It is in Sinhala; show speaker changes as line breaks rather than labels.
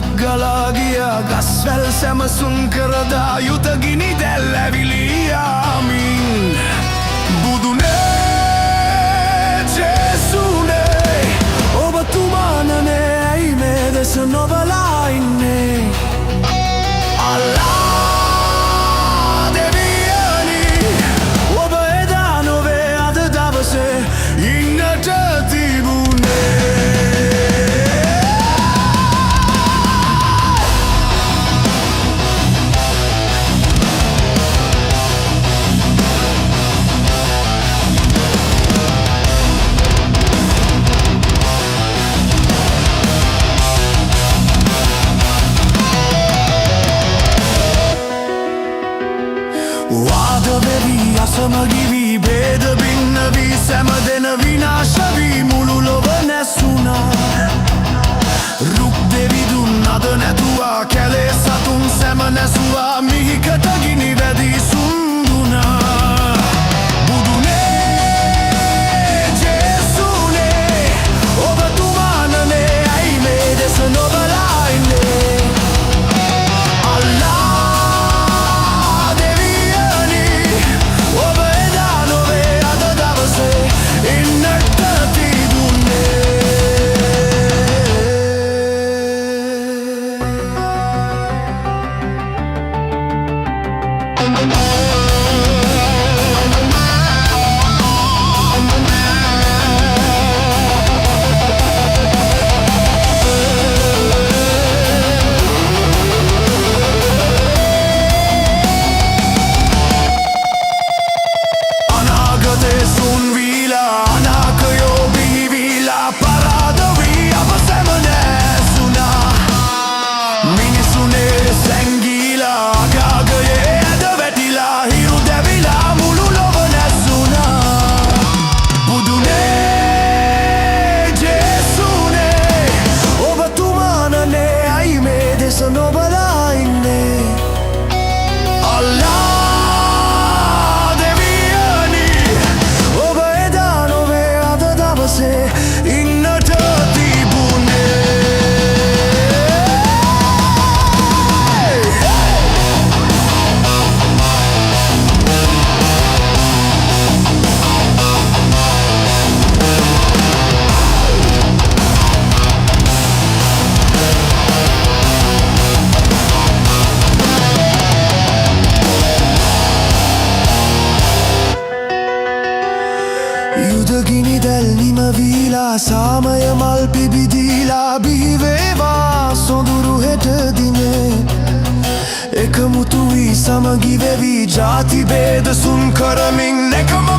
දිනක් ගලා ගියා ගස්වැල් සැමසුම් කරදා යුද ගිනි දැල් ඇවිලී යාමින් බුදුනේ ජේසුනේ ඔබතුමානනේ ඇයි මේ දෙස නොබලා ඉන්නේ අල්ලා දෙවියනි ඔබ එදා නොවේ අද දවසේ ඉන්නට වාද වෙවි අසමගි වී ભેද බින්න වී සැම දෙන විනාශ වී මුළු ලොව නැසුණා රුක් දෙවිදුන් අද නැතුවා කැලේ සතුන් සැම නැසුවා මිහිකට ගිනි වැදී සුන්දුනා බුදුනේ ජේසුනේ ඔබතුමානනේ ඇයි මේ දෙස නොබලා ඉන්නේ නොබලා ඉන්නේ අල්ලා දෙවියනි ඔබ එදා නොවේ අද දවසේ ඉන්නට යුදගිනි දැල් නිමවීලා සාමය මල් පිබිදීලා බිහිවේවා සොඳුරු හෙට දිනේ එකමුතු වී සමගි වෙවී ජාති බේද සුන් කරමින් එකම